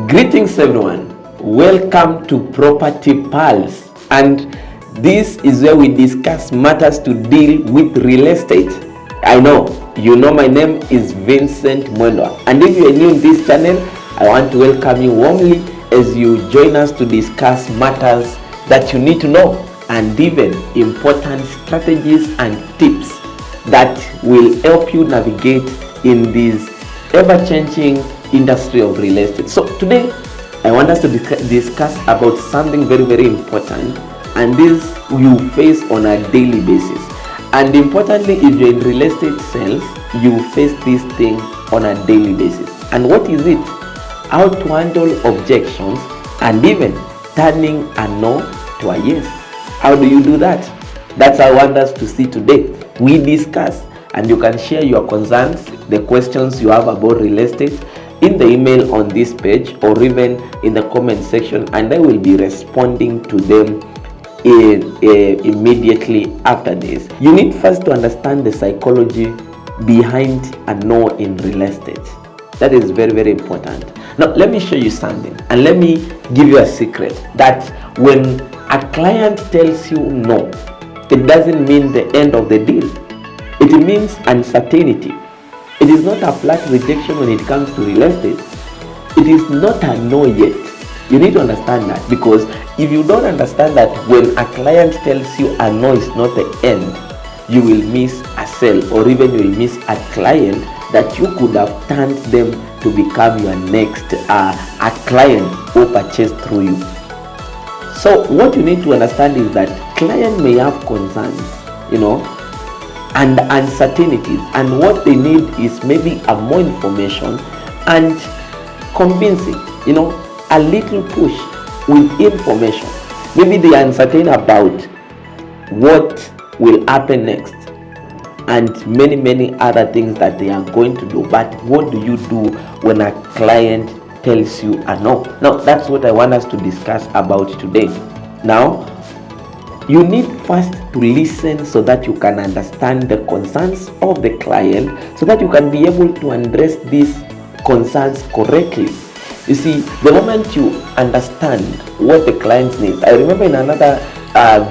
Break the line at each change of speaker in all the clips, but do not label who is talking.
Greetings everyone, welcome to Property Pulse, and this is where we discuss matters to deal with real estate. I know, you know my name is Vincent Mwendwa, and if you are new in this channel, I want to welcome you warmly as you join us to discuss matters that you need to know and even important strategies and tips that will help you navigate in this ever-changing industry of real estate. So today I want us to discuss about something very important, and this you face on a daily basis. And importantly, if you're in real estate sales, you face this thing on a daily basis. And what is it? How to handle objections and even turning a no to a yes. How do you do that? That's what I want us to see today. We discuss, and you can share your concerns, the questions you have about real estate in the email on this page or even in the comment section, and I will be responding to them immediately after this. You need first to understand the psychology behind a no in real estate. That is very important. Now let me show you something, and let me give you a secret that when a client tells you no, it doesn't mean the end of the deal. It means uncertainty. It is not a flat rejection when it comes to real estate. It is not a no yet. You need to understand that, because if you don't understand that when a client tells you a no is not the end, you will miss a sale, or even you will miss a client that you could have turned them to become your next a client who purchased through you. So what you need to understand is that client may have concerns, and uncertainties, and what they need is maybe a more information and convincing, a little push with information. Maybe they are uncertain about what will happen next and many other things that they are going to do. But what do you do when a client tells you a no? Now that's what I want us to discuss about today. Now you need first to listen so that you can understand the concerns of the client, so that you can be able to address these concerns correctly. You see, the moment you understand what the client needs, I remember in another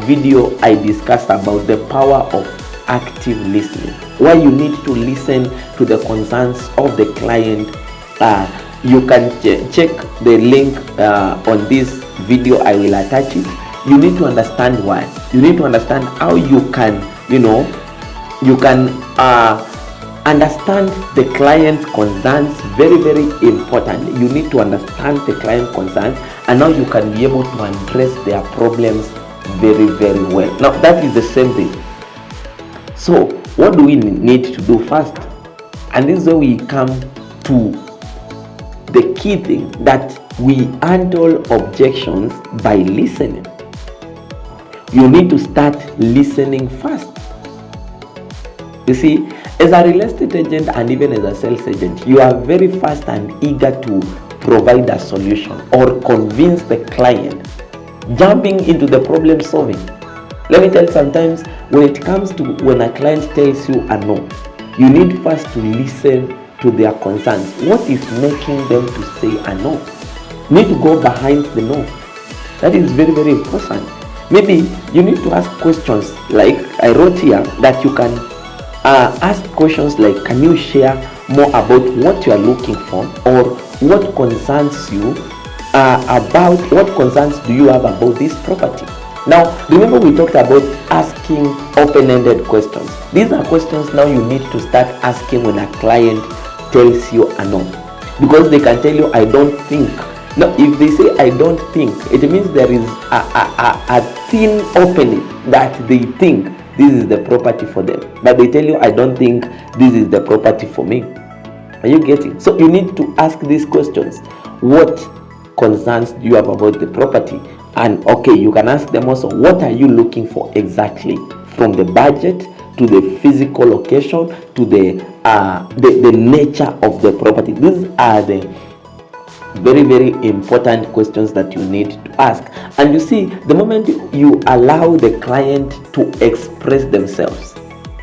video I discussed about the power of active listening, why you need to listen to the concerns of the client. You can check the link on this video. I will attach it. You need to understand why. You need to understand how you can, understand the client's concerns. Very important. You need to understand the client concerns, and now you can be able to address their problems very well. Now that is the same thing. So what do we need to do first? And this is where we come to the key thing, that we handle objections by listening. You need to start listening first. You see, as a real estate agent and even as a sales agent, you are very fast and eager to provide a solution or convince the client, jumping into the problem solving. Let me tell you, sometimes when it comes to when a client tells you a no, you need first to listen to their concerns. What is making them to say a no? You need to go behind the no. That is very important. Maybe you need to ask questions like I wrote here, that you can ask questions like, can you share more about what you are looking for, or what concerns you what concerns do you have about this property? Now remember, we talked about asking open-ended questions. These are questions now you need to start asking when a client tells you a no, because they can tell you I don't think. Now if they say I don't think, it means there is a thin opening that they think this is the property for them, but they tell you I don't think this is the property for me. Are you getting? So you need to ask these questions. What concerns do you have about the property? And okay, you can ask them also, what are you looking for exactly, from the budget to the physical location to the nature of the property. These are the very important questions that you need to ask. And you see, the moment you allow the client to express themselves,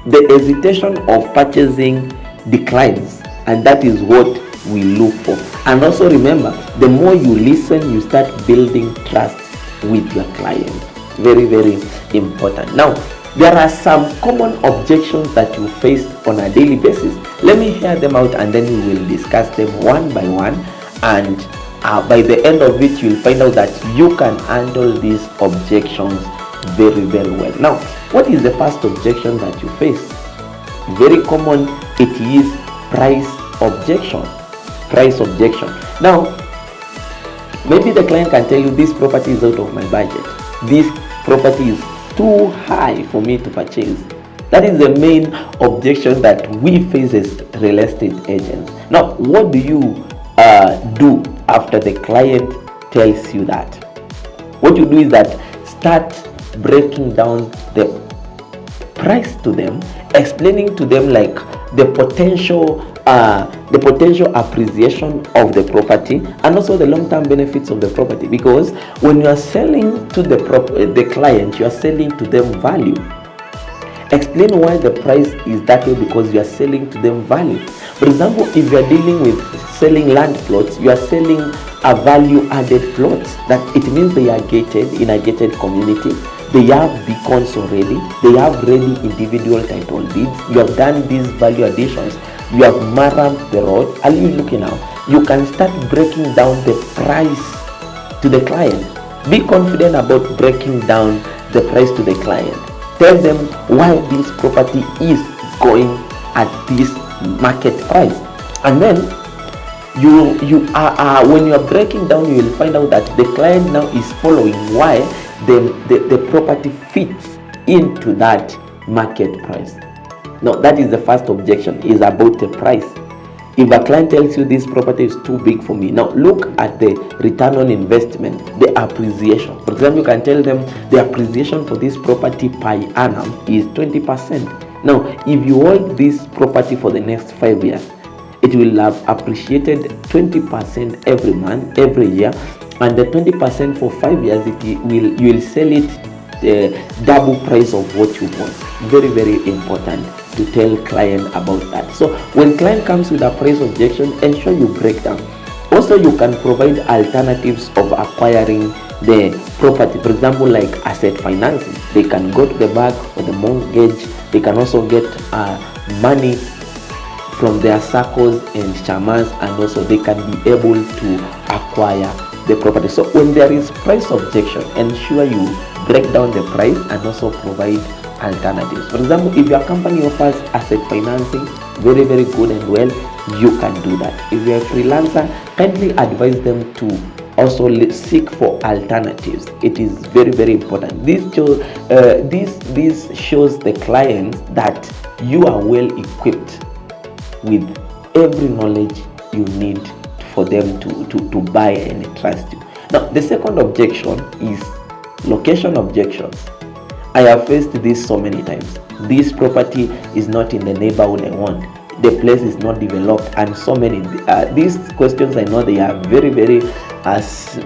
the hesitation of purchasing declines, and that is what we look for. And also remember, the more you listen, you start building trust with your client. Very, very important. Now, there are some common objections that you face on a daily basis. Let me hear them out and then we will discuss them one by one. And by the end of it, you'll find out that you can handle these objections very, very well. Now, what is the first objection that you face? Very common, it is price objection. Price objection. Now, maybe the client can tell you this property is out of my budget. This property is too high for me to purchase. That is the main objection that we face as real estate agents. Now, what do you do after the client tells you that? What you do is that start breaking down the price to them, explaining to them like the potential appreciation of the property and also the long-term benefits of the property. Because when you are selling to the client, you are selling to them value. Explain why the price is that way, because you are selling to them value. For example, if you are dealing with selling land plots, you are selling a value-added plots. That it means they are gated in a gated community. They have beacons already. They have ready individual title deeds. You have done these value additions. You have marramed the road. Are you looking now? You can start breaking down the price to the client. Be confident about breaking down the price to the client. Tell them why this property is going at this market price, and then when you are breaking down, you will find out that the client now is following why the property fits into that market price. Now, that is the first objection, is about the price. If a client tells you this property is too big for me, now look at the return on investment, the appreciation. For example, you can tell them the appreciation for this property per annum is 20%. Now, if you hold this property for the next 5 years, it will have appreciated 20% every month, every year, and the 20% for 5 years, you will sell it double price of what you bought. Very, very important to tell client about that. So when client comes with a price objection, ensure you break down. Also, you can provide alternatives of acquiring the property. For example, like asset financing. They can go to the bank for the mortgage. They can also get money from their circles and chamas, and also they can be able to acquire the property. So when there is price objection, ensure you break down the price and also provide alternatives. For example, if your company offers asset financing, very, very good and well, you can do that. If you're a freelancer, kindly advise them to also seek for alternatives. It is very, very important. This shows the clients that you are well equipped with every knowledge you need for them to buy and trust you. Now, the second objection is location objections. I have faced this so many times. This property is not in the neighborhood I want. The place is not developed, and so many. These questions, I know they are very, very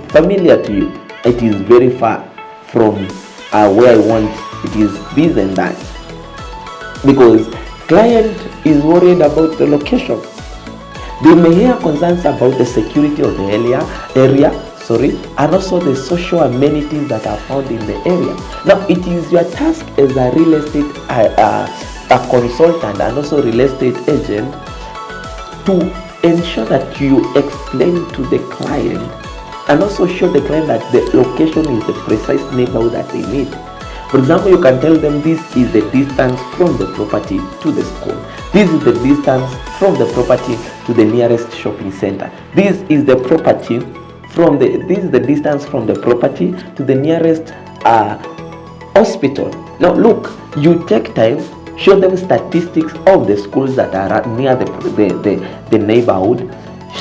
familiar to you. It is very far from where I want. It is this and that. Because client is worried about the location. They may hear concerns about the security of the area, and also the social amenities that are found in the area. Now, it is your task as a real estate a consultant and also real estate agent to ensure that you explain to the client and also show the client that the location is the precise neighborhood that they need. For example, you can tell them this is the distance from the property to the school. This is the distance from the property to the nearest shopping center. This is the distance from the property to the nearest hospital. Now look, you take time, show them statistics of the schools that are near the neighborhood,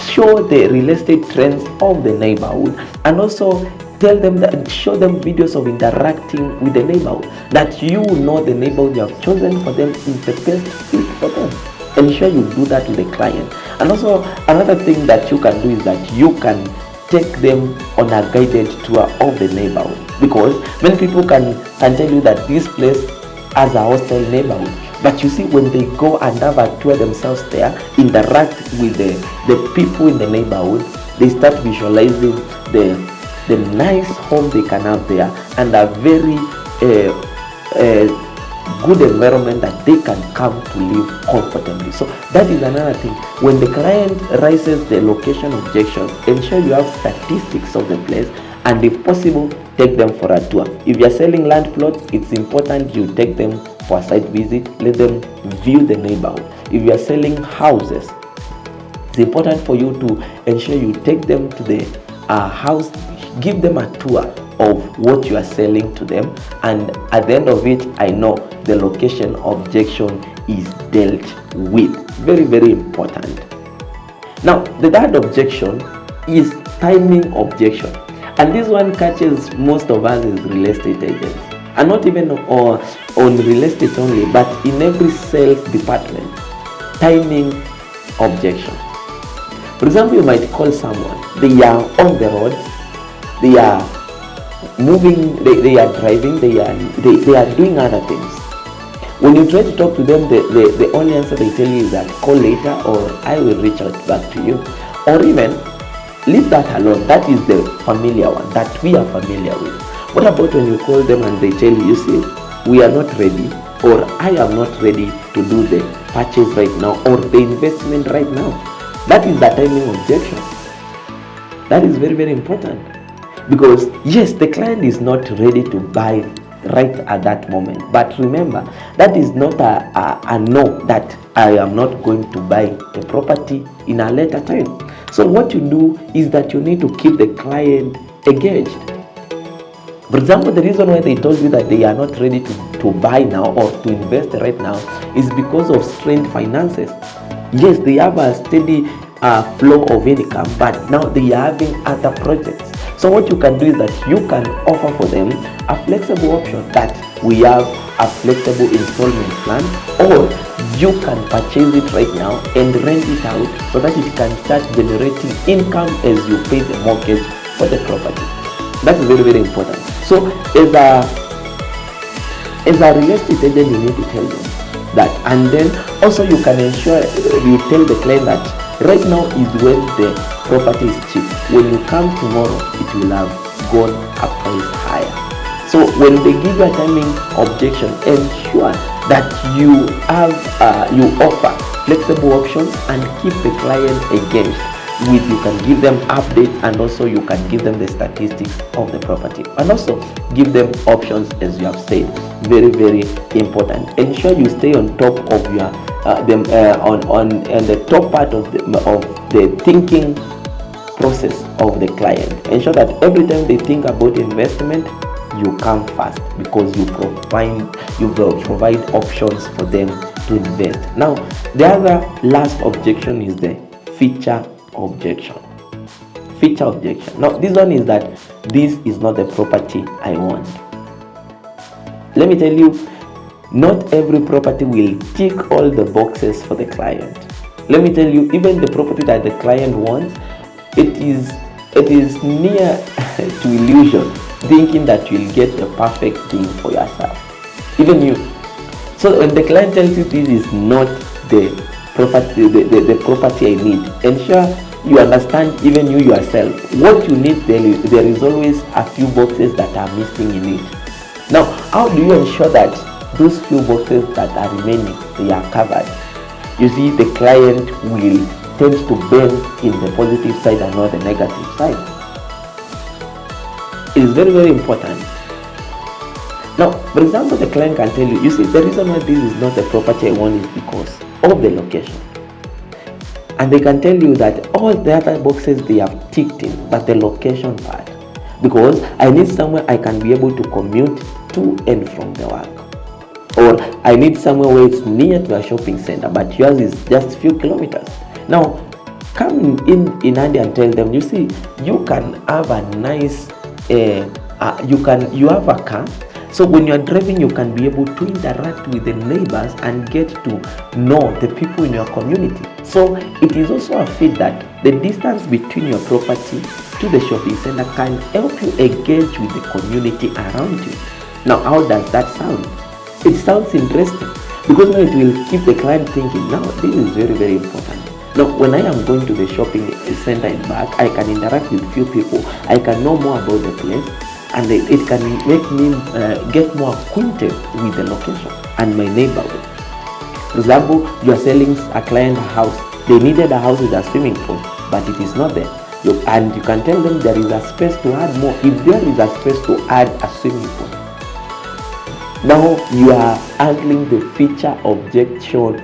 show the real estate trends of the neighborhood, and also tell them that, show them videos of interacting with the neighborhood, that you know the neighborhood you have chosen for them is the best fit for them. Ensure you do that with the client. And also another thing that you can do is that you can take them on a guided tour of the neighborhood, because many people can tell you that this place has a hostile neighborhood. But you see, when they go and have a tour themselves there, interact with the people in the neighborhood, they start visualizing the nice home they can have there, and a very good environment that they can come to live comfortably. So that is another thing. When the client raises the location objections, ensure you have statistics of the place, and if possible, take them for a tour. If you're selling land plots, it's important you take them for a site visit. Let them view the neighborhood. If you're selling houses, it's important for you to ensure you take them to the house, give them a tour of what you are selling to them, and at the end of it, I know the location objection is dealt with. Very, very important. Now, the third objection is timing objection, and this one catches most of us as real estate agents, and not even on real estate only, but in every sales department. Timing objection. For example, you might call someone, they are on the road, they are moving, they are driving, they are doing other things. When you try to talk to them, the only answer they tell you is that call later, or I will reach out back to you, or even leave that alone. That is the familiar one that we are familiar with. What about when you call them and they tell you, see, we are not ready, or I am not ready to do the purchase right now, or the investment right now? That is the timing objection. That is very, very important. Because yes, the client is not ready to buy right at that moment. But remember, that is not a no, that I am not going to buy the property in a later time. So what you do is that you need to keep the client engaged. For example, the reason why they told you that they are not ready to buy now or to invest right now is because of strained finances. Yes, they have a steady flow of income, but now they are having other projects. So what you can do is that you can offer for them a flexible option, that we have a flexible installment plan, or you can purchase it right now and rent it out so that it can start generating income as you pay the mortgage for the property. That's very, very important. So as a real estate agent, you need to tell them that, and then also you can ensure you tell the client that right now is when the property is cheap. When you come tomorrow, it will have gone a price higher. So when they give you a timing objection, ensure that you have you offer flexible options and keep the client engaged. You can give them updates, and also you can give them the statistics of the property, and also give them options, as you have said. Very, very important. Ensure you stay on top of your on the top part of the thinking process of the client. Ensure that every time they think about investment, you come fast, because you provide options for them to invest. Now, the other last objection is the feature objection. Feature objection. Now, this one is that this is not the property I want. Let me tell you, not every property will tick all the boxes for the client. Let me tell you, even the property that the client wants, it is near to illusion, thinking that you'll get the perfect thing for yourself. Even you. So when the client tells you this is not the property, the property I need, ensure you understand, even you yourself, what you need. There is always a few boxes that are missing in it. Now, how do you ensure that those few boxes that are remaining, they are covered? You see, the client will tend to bend in the positive side and not the negative side. It is very, very important. Now, for example, the client can tell you, see, the reason why this is not the property I want is because of the location. And they can tell you that all the other boxes they have ticked in, but the location part, because I need somewhere I can be able to commute to and from the work, or I need somewhere where it's near to a shopping center, but yours is just a few kilometers. Now, come in handy and tell them, you see, you can have a nice you have a car, so when you are driving, you can be able to interact with the neighbors and get to know the people in your community. So it is also a fit that the distance between your property to the shopping center can help you engage with the community around you. Now, how does that sound? It sounds interesting, Because now it will keep the client thinking, now this is very, very important. Now, when I am going to the shopping center and back, I can interact with few people. I can know more about the place, and it can make me get more acquainted with the location and my neighborhood. For example, you are selling a client a house. They needed a house with a swimming pool, but it is not there. And you can tell them there is a space to add more. If there is a space to add a swimming pool, now you are handling the feature objection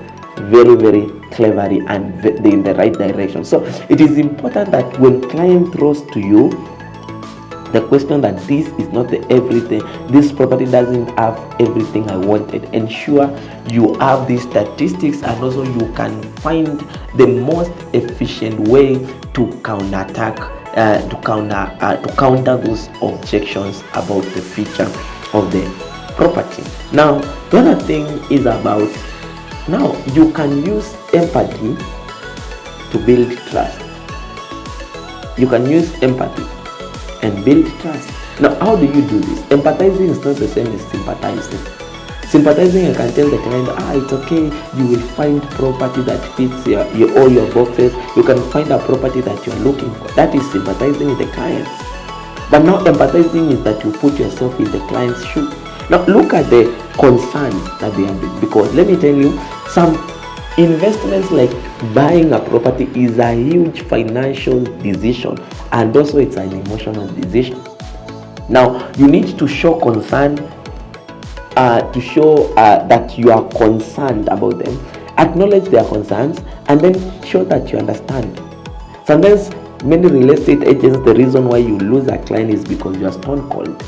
very, very cleverly and in the right direction. So it is important that when client throws to you the question that this is not the everything, this property doesn't have everything I wanted, ensure you have these statistics, and also you can find the most efficient way to counterattack to counter those objections about the feature of the property. Now the other thing is about, now you can use empathy to build trust. You can use empathy and build trust. Now, how do you do this? Empathizing is not the same as sympathizing. Sympathizing, I can tell the client, it's okay, you will find property that fits all your boxes. You can find a property that you are looking for. That is sympathizing with the client. But now empathizing is that you put yourself in the client's shoe. Now, look at the concerns that they have, because let me tell you, some investments like buying a property is a huge financial decision, and also it's an emotional decision. Now you need to show concern, to show that you are concerned about them, acknowledge their concerns, and then show that you understand. Sometimes many real estate agents, the reason why you lose a client is because you are stone cold.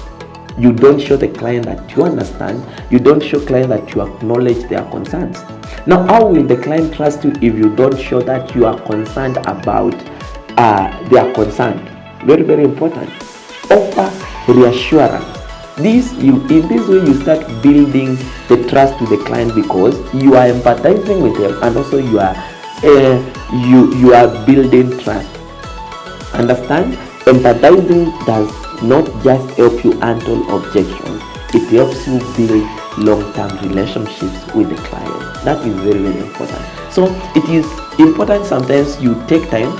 You don't show the client that you understand. You don't show client that you acknowledge their concerns. Now, how will the client trust you if you don't show that you are concerned about their concern? Very, very important. Offer reassurance. In this way you start building the trust with the client, because you are empathizing with them, and also you are building trust. Understand? Empathizing does not just help you handle objections, it helps you build long-term relationships with the client. That is very, very important. So it is important sometimes you take time,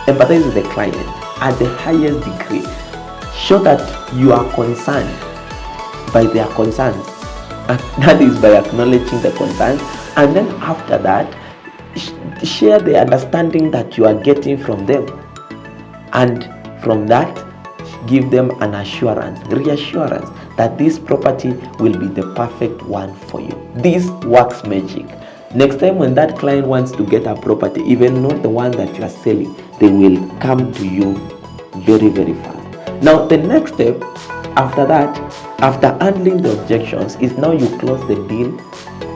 empathize with the client at the highest degree. Show that you are concerned by their concerns, and that is by acknowledging the concerns, and then after that share the understanding that you are getting from them, and from that give them an reassurance that this property will be the perfect one for you. This works magic. Next time when that client wants to get a property, even not the one that you are selling, they will come to you very, very fast. Now the next step after that, after handling the objections, is now you close the deal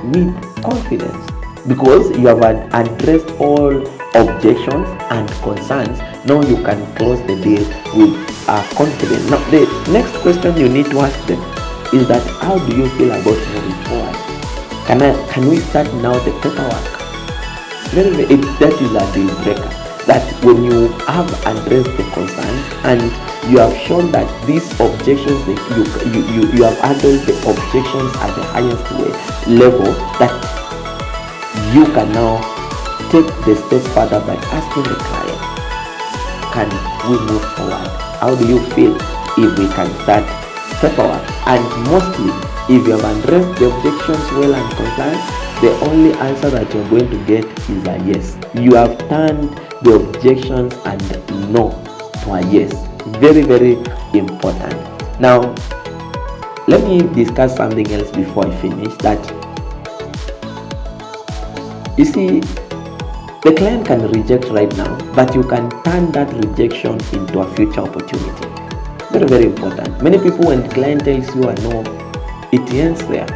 with confidence, because you have addressed all objections and concerns. Now you can close the deal with confidence. Now the next question you need to ask them is that, how do you feel about moving forward? Can we start now the paperwork? That is a deal breaker. That when you have addressed the concerns and you have shown that these objections, you have handled the objections at the highest level, that you can now take the step further by asking the client, can we move forward? How do you feel if we can start paperwork? And mostly, if you have addressed the objections well and concerns, the only answer that you're going to get is a yes. You have turned the objections and no to a yes. Very, very important. Now, let me discuss something else before I finish. That, you see, the client can reject right now, but you can turn that rejection into a future opportunity. Very, very important. Many people, when the client tells you a no, it ends there.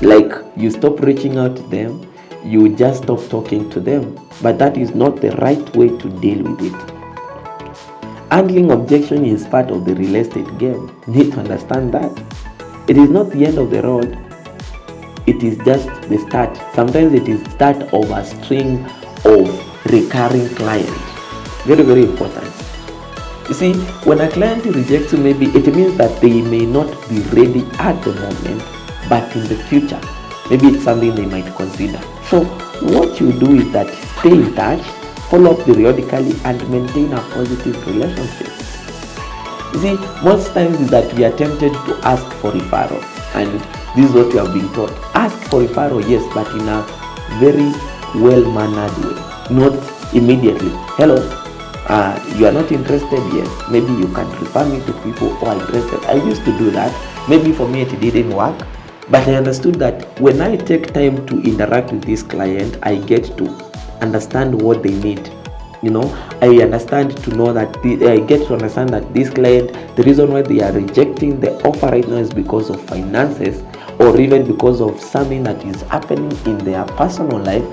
Like, you stop reaching out to them, you just stop talking to them. But that is not the right way to deal with it. Handling objection is part of the real estate game. You need to understand that. It is not the end of the road. It is just the start. Sometimes it is start of a string of recurring clients. Very, very important. You see, when a client rejects you, maybe it means that they may not be ready at the moment, but in the future maybe it's something they might consider. So what you do is that stay in touch, follow up periodically, and maintain a positive relationship. You see, most times is that we are tempted to ask for referral, and this is what we have been taught. Ask for referral, yes, but in a very well-mannered way, not immediately. Hello, you are not interested yet. Maybe you can refer me to people who are interested. I used to do that. Maybe for me it didn't work, but I understood that when I take time to interact with this client, I get to understand what they need. I understand to know that I get to understand that this client, the reason why they are rejecting the offer right now is because of finances, or even because of something that is happening in their personal life.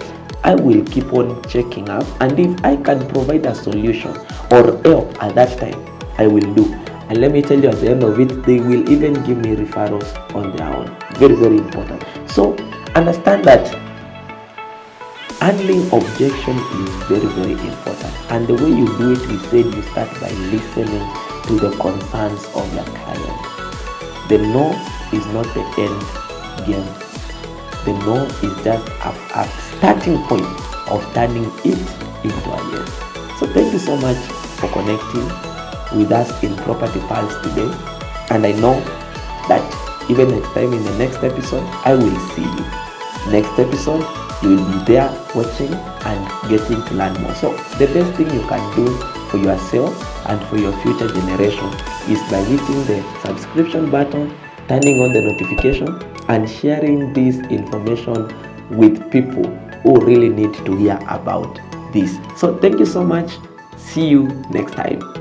I will keep on checking up, and if I can provide a solution or help at that time, I will do. And let me tell you, at the end of it, they will even give me referrals on their own. Very, very important. So understand that handling objection is very, very important. And the way you do it, we said you start by listening to the concerns of your client. The no is not the end game. The no is just a starting point of turning it into a yes. So thank you so much for connecting with us in Property Pulse today. And I know that even next time in the next episode, I will see you. Next episode, you will be there watching and getting to learn more. So the best thing you can do for yourself and for your future generation is by hitting the subscription button, turning on the notification, and sharing this information with people who really need to hear about this. So thank you so much. See you next time.